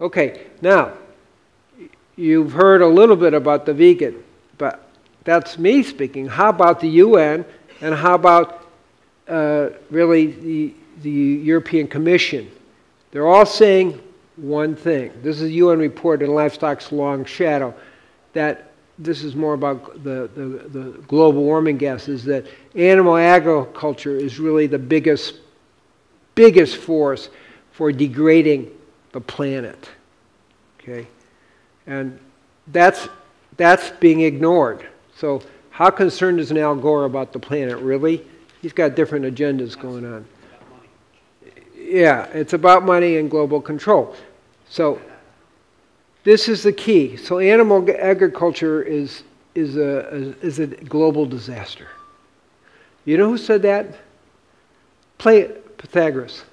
Okay, now, you've heard a little bit about the vegan, but that's me speaking. How about the UN, and how about really the European Commission? They're all saying one thing. This is a UN report in Livestock's Long Shadow, that this is more about the global warming gases, that animal agriculture is really the biggest force for degrading the planet. Okay? And that's being ignored. So how concerned is an Al Gore about the planet? Really? He's got different agendas going on. Yeah, it's about money and global control. So this is the key. So animal agriculture is a global disaster. You know who said that? Pythagoras.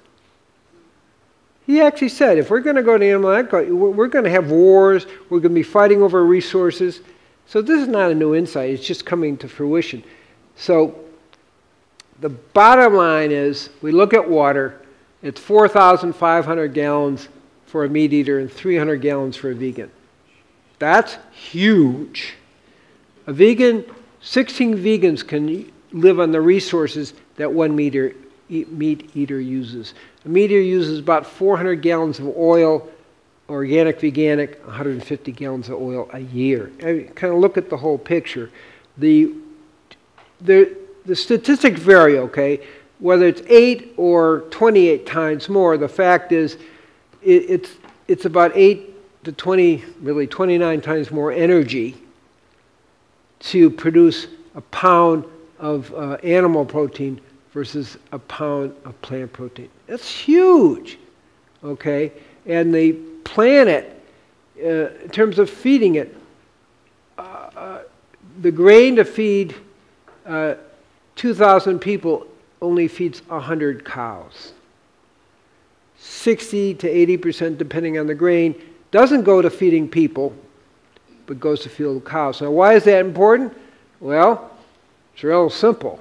He actually said, if we're going to go to animal agriculture, we're going to have wars, we're going to be fighting over resources. So this is not a new insight, it's just coming to fruition. So the bottom line is, we look at water, it's 4,500 gallons for a meat eater and 300 gallons for a vegan. That's huge. A vegan, 16 vegans can live on the resources that one meat eater uses. A meat eater uses about 400 gallons of oil, organic, veganic, 150 gallons of oil a year. And kind of look at the whole picture. The statistics vary, okay? Whether it's 8 or 28 times more, the fact is it's about 8 to 20, really 29 times more energy to produce a pound of animal protein versus a pound of plant protein. That's huge, okay? And the planet, in terms of feeding it, the grain to feed 2,000 people only feeds 100 cows. 60 to 80%, depending on the grain, doesn't go to feeding people, but goes to feed cows. Now, why is that important? Well, it's real simple.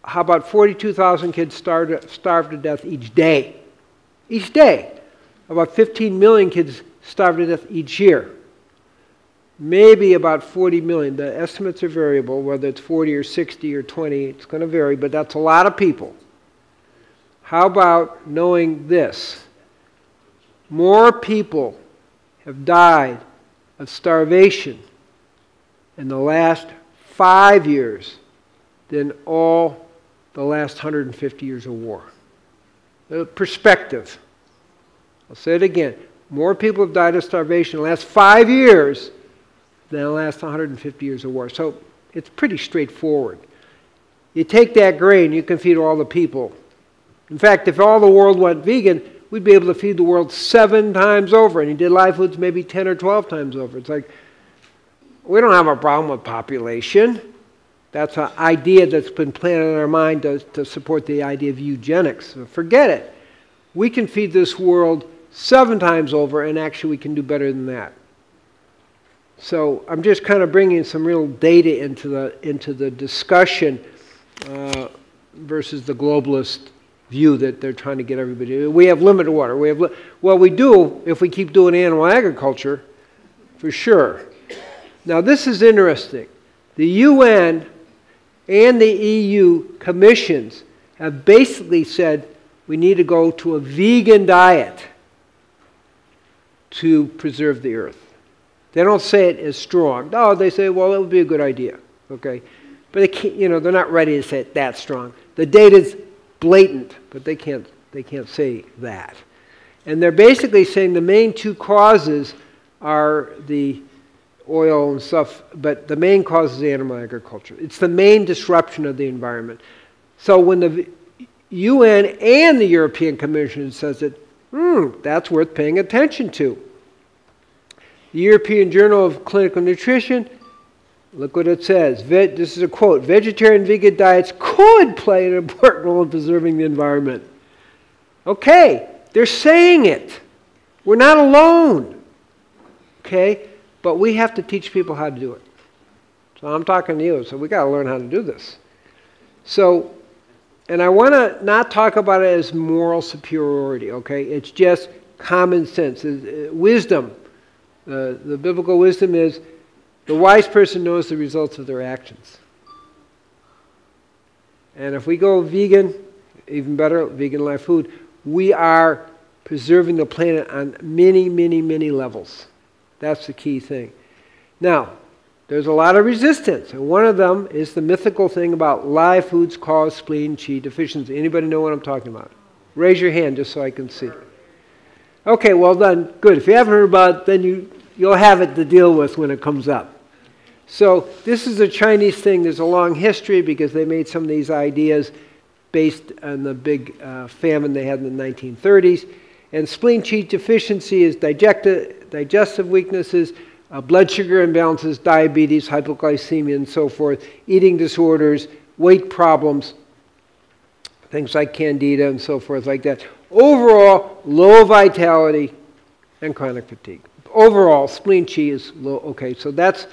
How about 42,000 kids starve to death each day? Each day. About 15 million kids starve to death each year. Maybe about 40 million. The estimates are variable, whether it's 40 or 60 or 20, it's going to vary, but that's a lot of people. How about knowing this? More people have died of starvation in the last 5 years than all the last 150 years of war. The perspective. I'll say it again. More people have died of starvation in the last 5 years than the last 150 years of war. So it's pretty straightforward. You take that grain, you can feed all the people. In fact, if all the world went vegan, we'd be able to feed the world 7 times over. And you did live foods maybe 10 or 12 times over. It's like, we don't have a problem with population. That's an idea that's been planted in our mind to support the idea of eugenics. So forget it. We can feed this world 7 times over, and actually we can do better than that. So I'm just kind of bringing some real data into the discussion versus the globalist view that they're trying to get everybody to. We have limited water. Well, we do if we keep doing animal agriculture, for sure. Now this is interesting. The UN and the EU commissions have basically said we need to go to a vegan diet to preserve the earth. They don't say it as strong. No, they say, well, it would be a good idea, okay? But they can't, they're not ready to say it that strong. The data's blatant, but they can't say that. And they're basically saying the main 2 causes are the oil and stuff, but the main cause is animal agriculture. It's the main disruption of the environment. So when the UN and the European Commission says it, that's worth paying attention to. The European Journal of Clinical Nutrition, look what it says. This is a quote. Vegetarian and vegan diets could play an important role in preserving the environment. Okay, they're saying it. We're not alone. Okay? But we have to teach people how to do it. So I'm talking to you, so we got to learn how to do this. So, and I want to not talk about it as moral superiority, okay? It's just common sense, wisdom. The biblical wisdom is the wise person knows the results of their actions. And if we go vegan, even better, vegan live food, we are preserving the planet on many, many, many levels. That's the key thing. Now, there's a lot of resistance, and one of them is the mythical thing about live foods cause spleen qi deficiency. Anybody know what I'm talking about? Raise your hand just so I can see. Okay, well done. Good. If you haven't heard about it, then you'll have it to deal with when it comes up. So this is a Chinese thing. There's a long history because they made some of these ideas based on the big famine they had in the 1930s. And spleen qi deficiency is digestive weaknesses, blood sugar imbalances, diabetes, hypoglycemia, and so forth, eating disorders, weight problems, things like candida and so forth like that. Overall, low vitality and chronic fatigue. Overall, spleen qi is low. Okay, so that's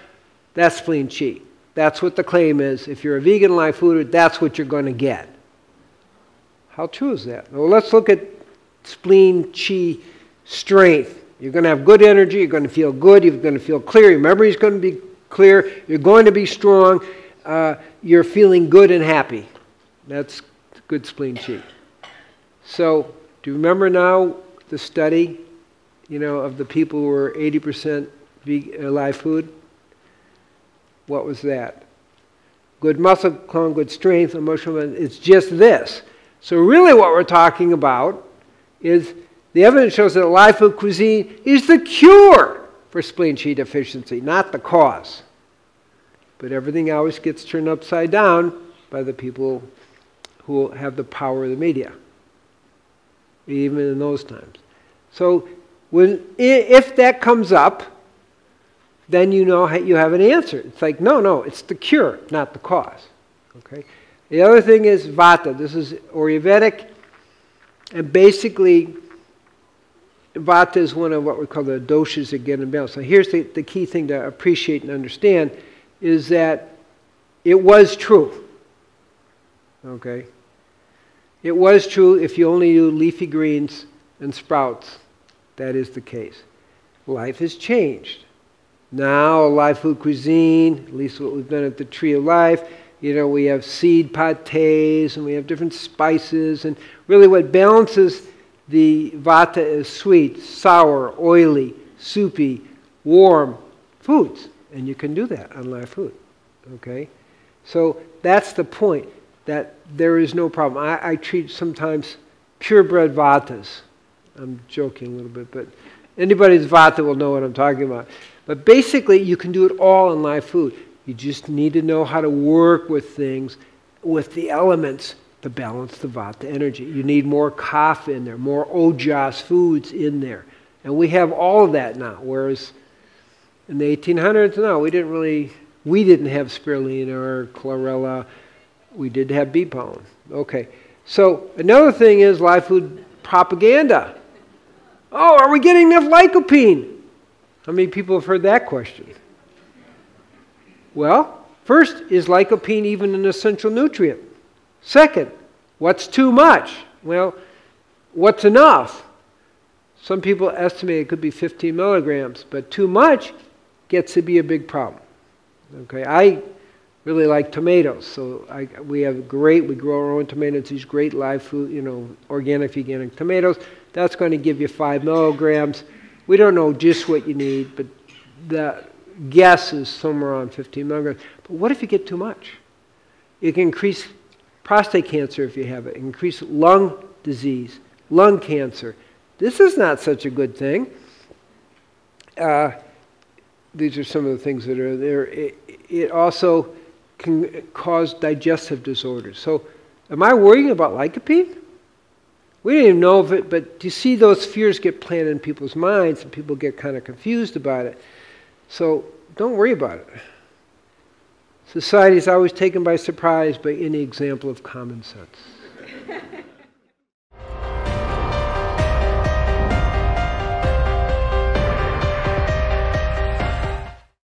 spleen qi. That's what the claim is. If you're a vegan live fooder, that's what you're going to get. How true is that? Well, let's look at spleen qi strength. You're going to have good energy. You're going to feel good. You're going to feel clear. Your memory is going to be clear. You're going to be strong. You're feeling good and happy. That's good spleen qi. So, do you remember now the study, of the people who were 80% live food? What was that? Good muscle tone, good strength, emotional. It's just this. So really what we're talking about is the evidence shows that live food cuisine is the cure for spleen qi deficiency, not the cause. But everything always gets turned upside down by the people who have the power of the media, even in those times. So if that comes up, then you know you have an answer. It's like, no, it's the cure, not the cause. Okay. The other thing is vata. This is Ayurvedic, and basically vata is one of what we call the doshas that get in balance. So here's the key thing to appreciate and understand is that it was true. Okay? It was true if you only do leafy greens and sprouts. That is the case. Life has changed. Now, live food cuisine, at least what we've done at the Tree of Life, we have seed pâtés and we have different spices, and really what balances the vata is sweet, sour, oily, soupy, warm foods. And you can do that on live food. Okay? So that's the point, that there is no problem. I treat sometimes purebred vatas. I'm joking a little bit, but anybody's vata will know what I'm talking about. But basically, you can do it all in live food. You just need to know how to work with things, with the elements, to balance the vata energy. You need more kapha in there, more ojas foods in there. And we have all of that now, whereas in the 1800s, no, we didn't have spirulina or chlorella. We did have bee pollen. Okay. So another thing is live food propaganda. Oh, are we getting enough lycopene? How many people have heard that question? Well, first, is lycopene even an essential nutrient? Second, what's too much? Well, what's enough? Some people estimate it could be 15 milligrams, but too much gets to be a big problem. Okay, I really like tomatoes, so we grow our own tomatoes, these great live food, organic, veganic tomatoes. That's going to give you 5 milligrams. We don't know just what you need, but the guess is somewhere around 15 milligrams. But what if you get too much? It can increase prostate cancer if you have it. It can increase lung disease, lung cancer. This is not such a good thing. These are some of the things that are there. It also can cause digestive disorders. So am I worrying about lycopene? We didn't even know of it, but you see those fears get planted in people's minds and people get kind of confused about it. So don't worry about it. Society is always taken by surprise by any example of common sense.